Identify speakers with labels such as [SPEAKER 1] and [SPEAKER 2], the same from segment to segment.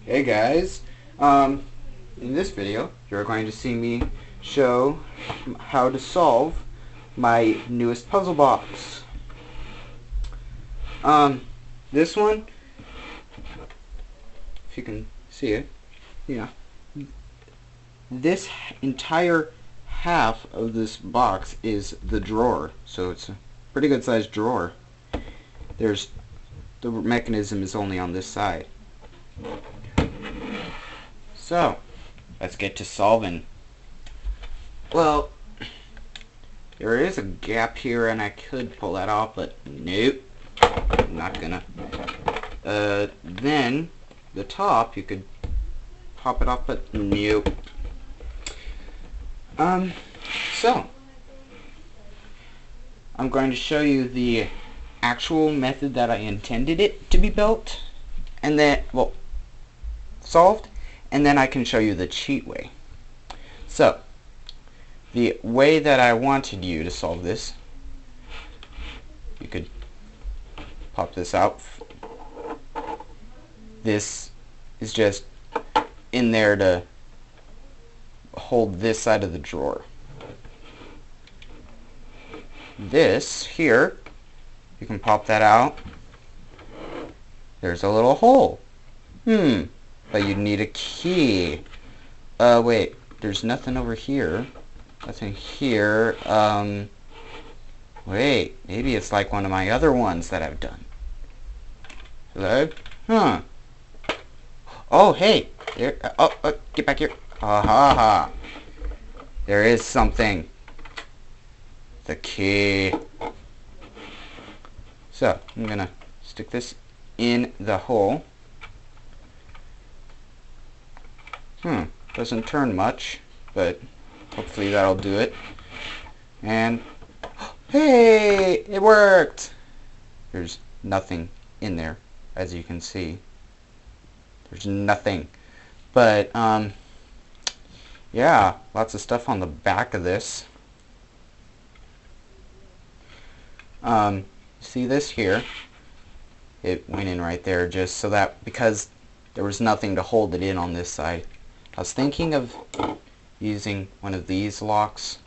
[SPEAKER 1] Hey guys, in this video you're going to see me show how to solve my newest puzzle box. This one, if you can see it, yeah, this entire half of this box is the drawer, so it's a pretty good sized drawer. The mechanism is only on this side. So, let's get to solving. Well, there is a gap here and I could pull that off, but nope, I'm not gonna. Then, the top, you could pop it off, but nope. So, I'm going to show you the actual method that I intended it to be built, and then, well, solved, and then I can show you the cheat way. So, the way that I wanted you to solve this, you could pop this out. This is just in there to hold this side of the drawer. This here, you can pop that out. There's a little hole. But you'd need a key. Wait, there's nothing over here. Nothing here. Wait, maybe it's like one of my other ones that I've done. Hello? Huh. Oh, hey. There. Get back here. Ha ha ha. There is something. The key. So, I'm gonna stick this in the hole. Doesn't turn much, but hopefully that'll do it. And hey, it worked! There's nothing in there, as you can see. There's nothing. But, yeah, lots of stuff on the back of this. See this here? It went in right there just so that, because there was nothing to hold it in on this side. I was thinking of using one of these locks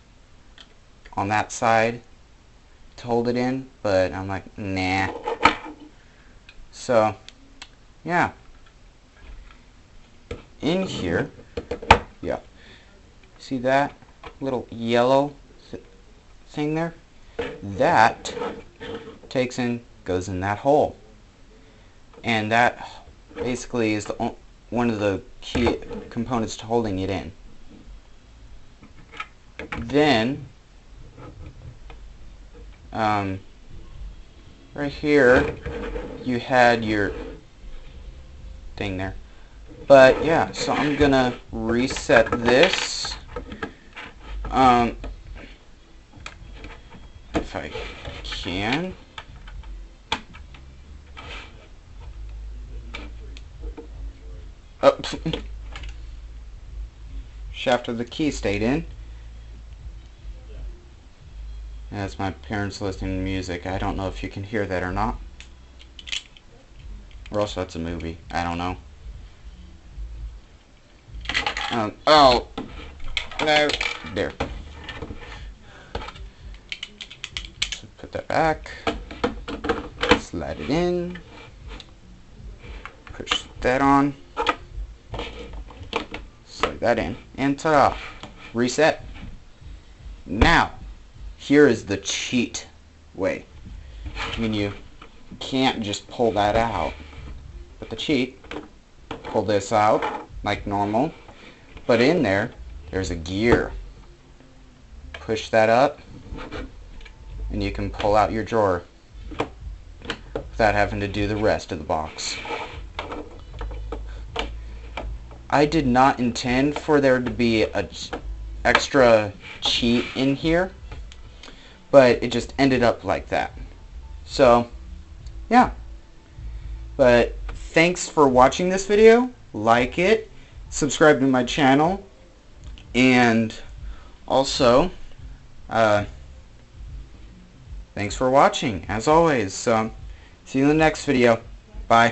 [SPEAKER 1] on that side to hold it in, but I'm like, nah. So, yeah. In here, yeah. See that little yellow thing there? That goes in that hole. And that basically is one of the key components to holding it in. Then, right here, you had your thing there. But yeah, so I'm gonna reset this. If I can. Oh, shaft of the key stayed in. That's my parents listening to music. I don't know if you can hear that or not. Or else that's a movie. I don't know. Oh. Hello. There. So put that back. Slide it in. Push that on. Slide that in. And ta-da. Reset. Now, here is the cheat way. I mean, you can't just pull that out. But the cheat, pull this out like normal. But in there, there's a gear. Push that up, and you can pull out your drawer without having to do the rest of the box. I did not intend for there to be an extra cheat in here, but it just ended up like that. So, yeah. But thanks for watching this video. Like it, subscribe to my channel, and also, thanks for watching, as always. So, see you in the next video. Bye.